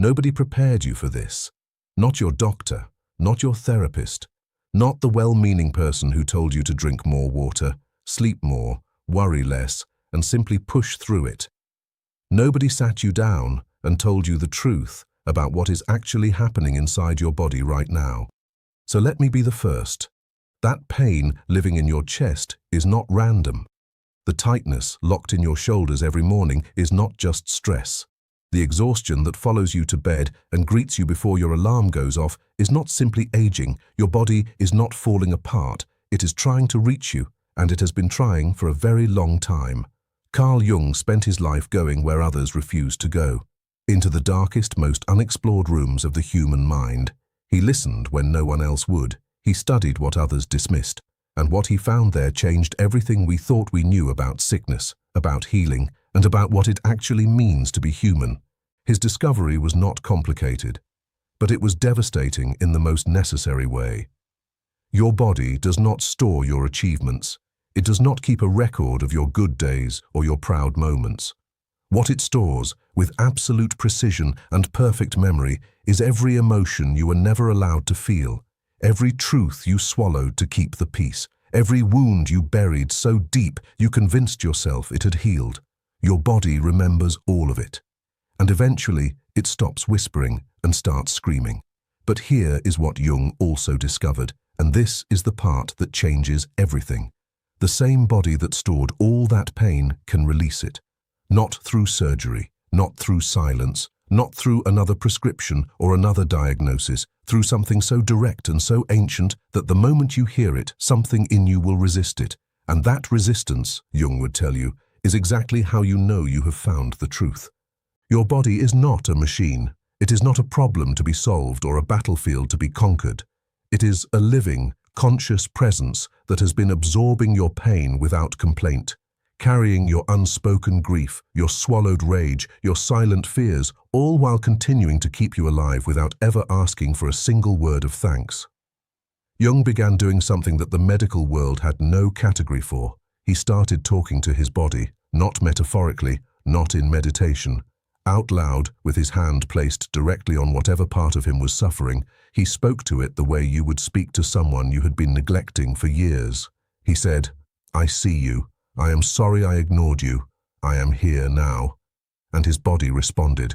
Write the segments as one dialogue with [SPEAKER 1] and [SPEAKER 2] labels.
[SPEAKER 1] Nobody prepared you for this. Not your doctor, not your therapist, not the well-meaning person who told you to drink more water, sleep more, worry less, and simply push through it. Nobody sat you down and told you the truth about what is actually happening inside your body right now. So let me be the first. That pain living in your chest is not random. The tightness locked in your shoulders every morning is not just stress. The exhaustion that follows you to bed and greets you before your alarm goes off is not simply aging. Your body is not falling apart. It is trying to reach you, and it has been trying for a very long time. Carl Jung spent his life going where others refused to go, into the darkest, most unexplored rooms of the human mind. He listened when no one else would. He studied what others dismissed, and what he found there changed everything we thought we knew about sickness, about healing, and about what it actually means to be human. His discovery was not complicated, but it was devastating in the most necessary way. Your body does not store your achievements. It does not keep a record of your good days or your proud moments. What it stores, with absolute precision and perfect memory, is every emotion you were never allowed to feel, every truth you swallowed to keep the peace, every wound you buried so deep you convinced yourself it had healed. Your body remembers all of it. And eventually, it stops whispering and starts screaming. But here is what Jung also discovered, and this is the part that changes everything. The same body that stored all that pain can release it. Not through surgery, not through silence, not through another prescription or another diagnosis, through something so direct and so ancient that the moment you hear it, something in you will resist it. And that resistance, Jung would tell you, is exactly how you know you have found the truth. Your body is not a machine. It is not a problem to be solved or a battlefield to be conquered. It is a living, conscious presence that has been absorbing your pain without complaint, carrying your unspoken grief, your swallowed rage, your silent fears, all while continuing to keep you alive without ever asking for a single word of thanks. Jung began doing something that the medical world had no category for. He started talking to his body, not metaphorically, not in meditation. Out loud, with his hand placed directly on whatever part of him was suffering, he spoke to it the way you would speak to someone you had been neglecting for years. He said, "I see you. I am sorry I ignored you. I am here now." And his body responded,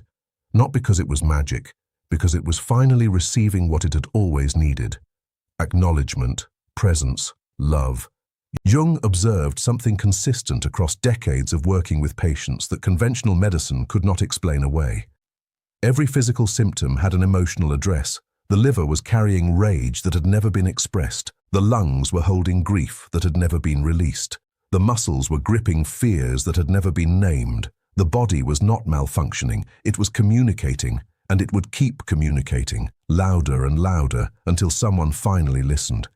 [SPEAKER 1] not because it was magic, because it was finally receiving what it had always needed: acknowledgement, presence, love. Jung observed something consistent across decades of working with patients that conventional medicine could not explain away. Every physical symptom had an emotional address. The liver was carrying rage that had never been expressed. The lungs were holding grief that had never been released. The muscles were gripping fears that had never been named. The body was not malfunctioning. It was communicating, and it would keep communicating, louder and louder, until someone finally listened.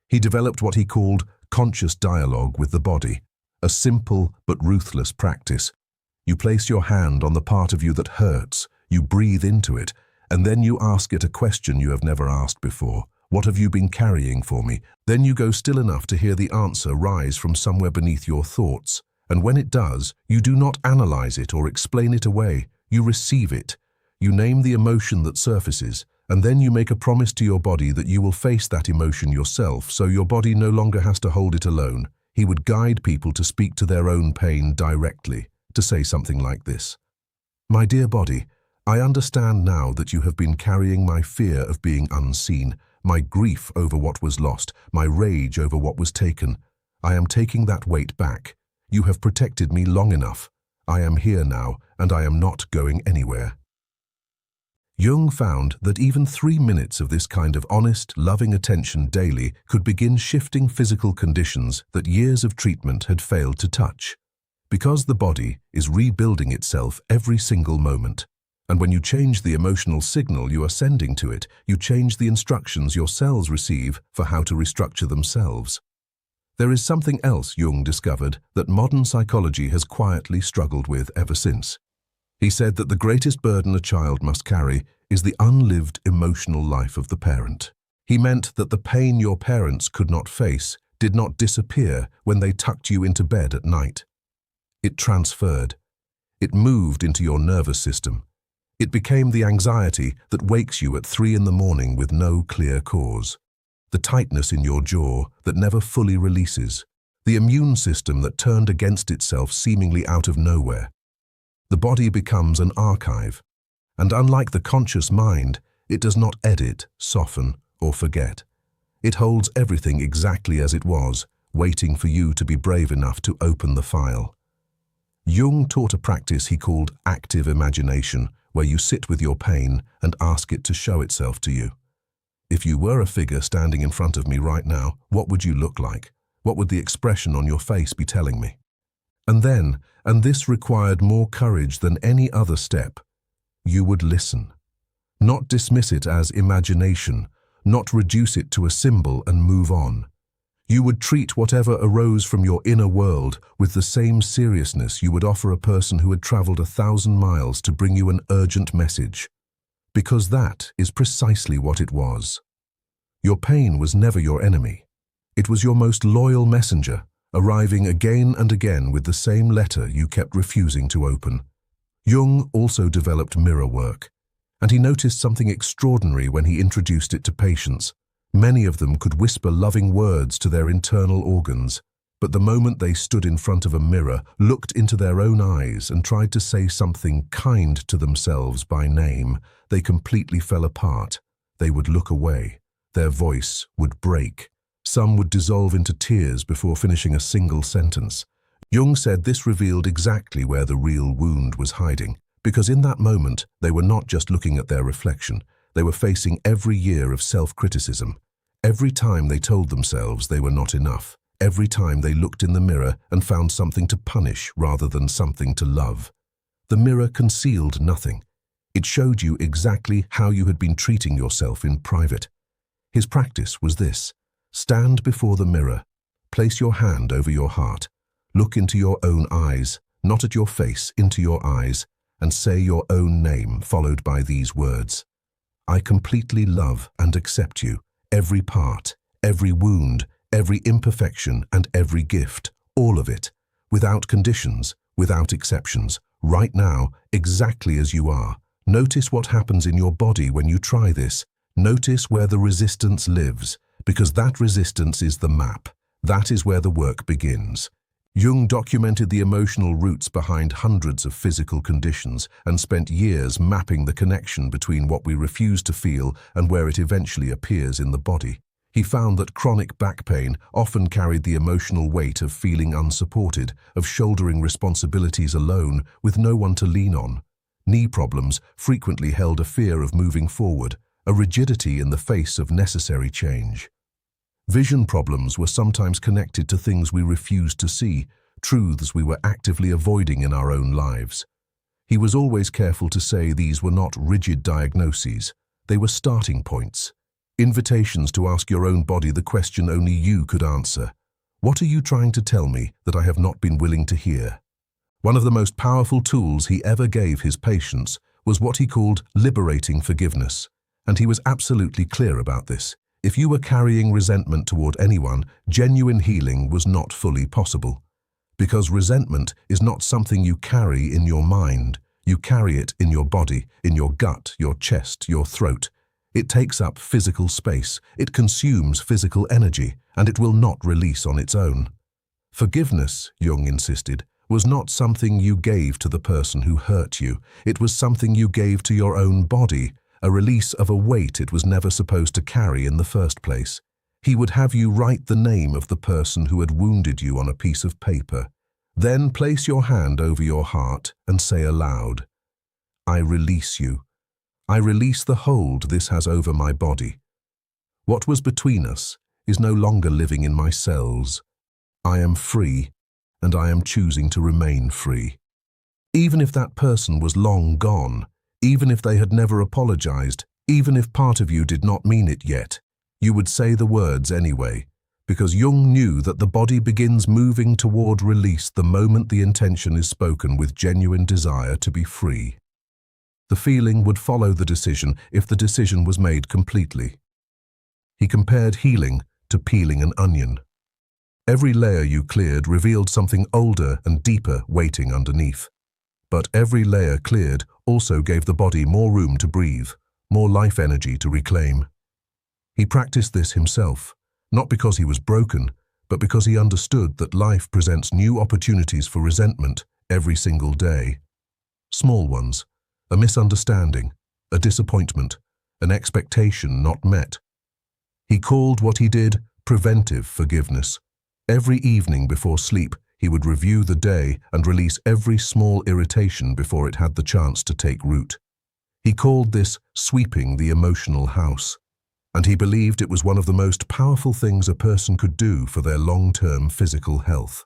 [SPEAKER 1] He developed what he called conscious dialogue with the body, a simple but ruthless practice. You place your hand on the part of you that hurts, you breathe into it, and then you ask it a question you have never asked before. What have you been carrying for me? Then you go still enough to hear the answer rise from somewhere beneath your thoughts. And when it does, you do not analyze it or explain it away. You receive it. You name the emotion that surfaces, and then you make a promise to your body that you will face that emotion yourself, so your body no longer has to hold it alone. He would guide people to speak to their own pain directly, to say something like this: "My dear body, I understand now that you have been carrying my fear of being unseen, my grief over what was lost, my rage over what was taken. I am taking that weight back. You have protected me long enough. I am here now, and I am not going anywhere." Jung found that even 3 minutes of this kind of honest, loving attention daily could begin shifting physical conditions that years of treatment had failed to touch. Because the body is rebuilding itself every single moment. And when you change the emotional signal you are sending to it, you change the instructions your cells receive for how to restructure themselves. There is something else Jung discovered that modern psychology has quietly struggled with ever since. He said that the greatest burden a child must carry is the unlived emotional life of the parent. He meant that the pain your parents could not face did not disappear when they tucked you into bed at night. It transferred. It moved into your nervous system. It became the anxiety that wakes you at 3 in the morning with no clear cause. The tightness in your jaw that never fully releases. The immune system that turned against itself seemingly out of nowhere. The body becomes an archive, and unlike the conscious mind, it does not edit, soften, or forget. It holds everything exactly as it was, waiting for you to be brave enough to open the file. Jung taught a practice he called active imagination, where you sit with your pain and ask it to show itself to you. If you were a figure standing in front of me right now, what would you look like? What would the expression on your face be telling me? And then, and this required more courage than any other step, you would listen. Not dismiss it as imagination, not reduce it to a symbol and move on. You would treat whatever arose from your inner world with the same seriousness you would offer a person who had traveled 1,000 miles to bring you an urgent message. Because that is precisely what it was. Your pain was never your enemy. It was your most loyal messenger, arriving again and again with the same letter you kept refusing to open. Jung also developed mirror work, and he noticed something extraordinary when he introduced it to patients. Many of them could whisper loving words to their internal organs, but the moment they stood in front of a mirror, looked into their own eyes and tried to say something kind to themselves by name, they completely fell apart. They would look away. Their voice would break. Some would dissolve into tears before finishing a single sentence. Jung said this revealed exactly where the real wound was hiding, because in that moment they were not just looking at their reflection, they were facing every year of self-criticism. Every time they told themselves they were not enough, every time they looked in the mirror and found something to punish rather than something to love. The mirror concealed nothing. It showed you exactly how you had been treating yourself in private. His practice was this: stand before the mirror, place your hand over your heart, look into your own eyes, not at your face, into your eyes, and say your own name followed by these words: I completely love and accept you, every part, every wound, every imperfection and every gift, all of it, without conditions, without exceptions, right now, exactly as you are. Notice what happens in your body when you try this. Notice where the resistance lives, because that resistance is the map. That is where the work begins. Jung documented the emotional roots behind hundreds of physical conditions and spent years mapping the connection between what we refuse to feel and where it eventually appears in the body. He found that chronic back pain often carried the emotional weight of feeling unsupported, of shouldering responsibilities alone with no one to lean on. Knee problems frequently held a fear of moving forward, a rigidity in the face of necessary change. Vision problems were sometimes connected to things we refused to see, truths we were actively avoiding in our own lives. He was always careful to say these were not rigid diagnoses. They were starting points, invitations to ask your own body the question only you could answer. What are you trying to tell me that I have not been willing to hear? One of the most powerful tools he ever gave his patients was what he called liberating forgiveness. And he was absolutely clear about this. If you were carrying resentment toward anyone, genuine healing was not fully possible. Because resentment is not something you carry in your mind. You carry it in your body, in your gut, your chest, your throat. It takes up physical space, it consumes physical energy, and it will not release on its own. Forgiveness, Jung insisted, was not something you gave to the person who hurt you. It was something you gave to your own body, a release of a weight it was never supposed to carry in the first place. He would have you write the name of the person who had wounded you on a piece of paper. Then place your hand over your heart and say aloud, I release you. I release the hold this has over my body. What was between us is no longer living in my cells. I am free, and I am choosing to remain free. Even if that person was long gone, even if they had never apologized, even if part of you did not mean it yet, you would say the words anyway, because Jung knew that the body begins moving toward release the moment the intention is spoken with genuine desire to be free. The feeling would follow the decision if the decision was made completely. He compared healing to peeling an onion. Every layer you cleared revealed something older and deeper waiting underneath. But every layer cleared also gave the body more room to breathe, more life energy to reclaim. He practiced this himself, not because he was broken, but because he understood that life presents new opportunities for resentment every single day. Small ones, a misunderstanding, a disappointment, an expectation not met. He called what he did preventive forgiveness. Every evening before sleep, he would review the day and release every small irritation before it had the chance to take root. He called this sweeping the emotional house, and he believed it was one of the most powerful things a person could do for their long-term physical health.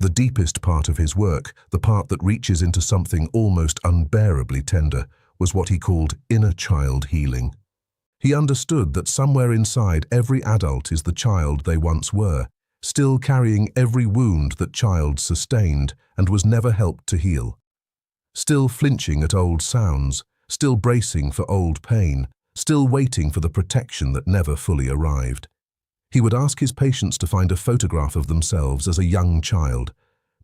[SPEAKER 1] The deepest part of his work, the part that reaches into something almost unbearably tender, was what he called inner child healing. He understood that somewhere inside every adult is the child they once were, still carrying every wound that child sustained and was never helped to heal. Still flinching at old sounds, still bracing for old pain, still waiting for the protection that never fully arrived. He would ask his patients to find a photograph of themselves as a young child,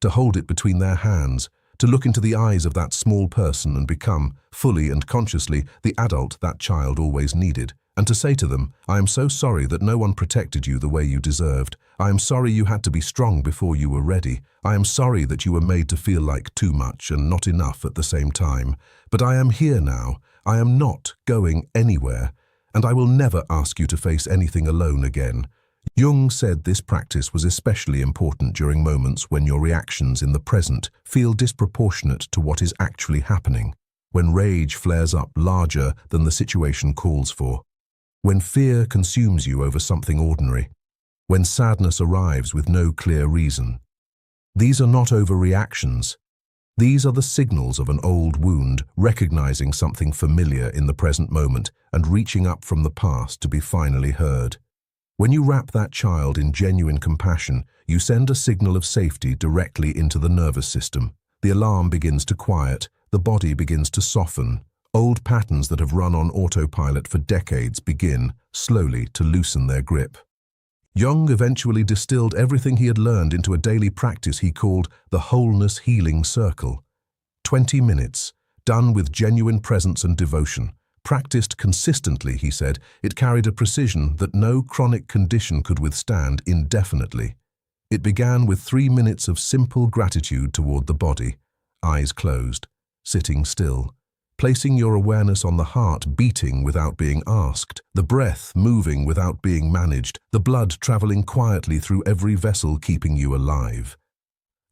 [SPEAKER 1] to hold it between their hands, to look into the eyes of that small person and become, fully and consciously, the adult that child always needed, and to say to them, "I am so sorry that no one protected you the way you deserved. I am sorry you had to be strong before you were ready. I am sorry that you were made to feel like too much and not enough at the same time. But I am here now. I am not going anywhere, and I will never ask you to face anything alone again." Jung said this practice was especially important during moments when your reactions in the present feel disproportionate to what is actually happening, when rage flares up larger than the situation calls for, when fear consumes you over something ordinary, when sadness arrives with no clear reason. These are not overreactions. These are the signals of an old wound, recognizing something familiar in the present moment and reaching up from the past to be finally heard. When you wrap that child in genuine compassion, you send a signal of safety directly into the nervous system. The alarm begins to quiet, the body begins to soften. Old patterns that have run on autopilot for decades begin, slowly, to loosen their grip. Jung eventually distilled everything he had learned into a daily practice he called the Wholeness Healing Circle. 20 minutes, done with genuine presence and devotion. Practiced consistently, he said, it carried a precision that no chronic condition could withstand indefinitely. It began with 3 minutes of simple gratitude toward the body, eyes closed, sitting still, placing your awareness on the heart beating without being asked, the breath moving without being managed, the blood traveling quietly through every vessel keeping you alive.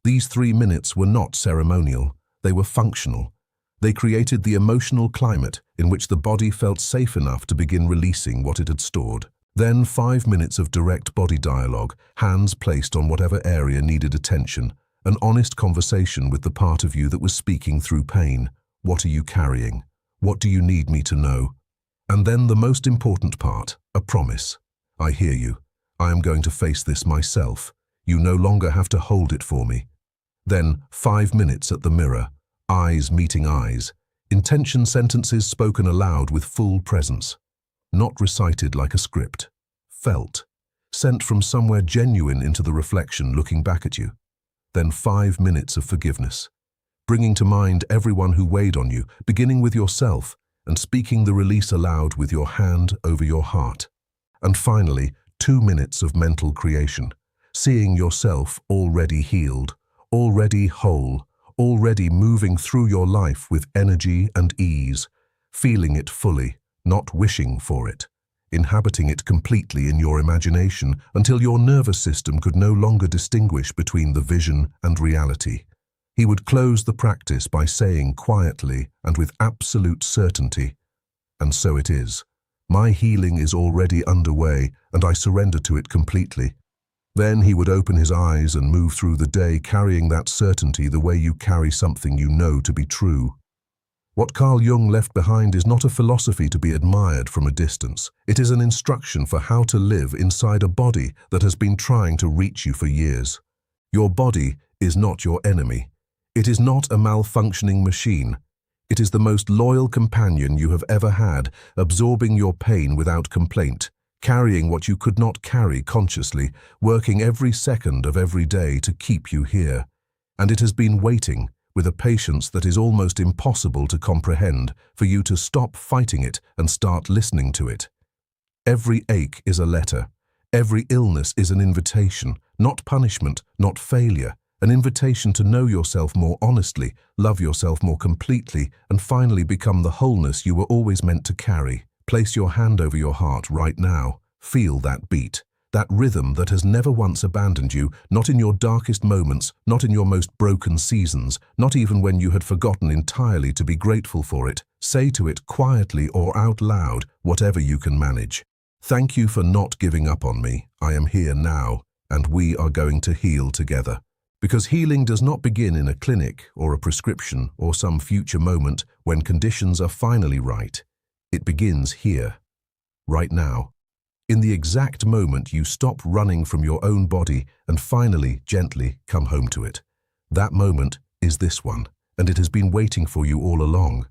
[SPEAKER 1] These 3 minutes were not ceremonial, they were functional. They created the emotional climate in which the body felt safe enough to begin releasing what it had stored. Then 5 minutes of direct body dialogue, hands placed on whatever area needed attention, an honest conversation with the part of you that was speaking through pain. What are you carrying? What do you need me to know? And then the most important part, a promise. I hear you. I am going to face this myself. You no longer have to hold it for me. Then 5 minutes at the mirror. Eyes meeting eyes, intention sentences spoken aloud with full presence, not recited like a script, felt, sent from somewhere genuine into the reflection looking back at you. Then 5 minutes of forgiveness, bringing to mind everyone who weighed on you, beginning with yourself and speaking the release aloud with your hand over your heart. And finally, 2 minutes of mental creation, seeing yourself already healed, already whole, already moving through your life with energy and ease, feeling it fully, not wishing for it, inhabiting it completely in your imagination until your nervous system could no longer distinguish between the vision and reality. He would close the practice by saying quietly and with absolute certainty, "And so it is. My healing is already underway and I surrender to it completely." Then he would open his eyes and move through the day carrying that certainty the way you carry something you know to be true. What Carl Jung left behind is not a philosophy to be admired from a distance. It is an instruction for how to live inside a body that has been trying to reach you for years. Your body is not your enemy. It is not a malfunctioning machine. It is the most loyal companion you have ever had, absorbing your pain without complaint, carrying what you could not carry consciously, working every second of every day to keep you here. And it has been waiting with a patience that is almost impossible to comprehend, for you to stop fighting it and start listening to it. Every ache is a letter. Every illness is an invitation, not punishment, not failure, an invitation to know yourself more honestly, love yourself more completely, and finally become the wholeness you were always meant to carry. Place your hand over your heart right now. Feel that beat, that rhythm that has never once abandoned you, not in your darkest moments, not in your most broken seasons, not even when you had forgotten entirely to be grateful for it. Say to it quietly or out loud, whatever you can manage. Thank you for not giving up on me. I am here now, and we are going to heal together. Because healing does not begin in a clinic or a prescription or some future moment when conditions are finally right. It begins here, right now. In the exact moment you stop running from your own body and finally, gently come home to it. That moment is this one, and it has been waiting for you all along.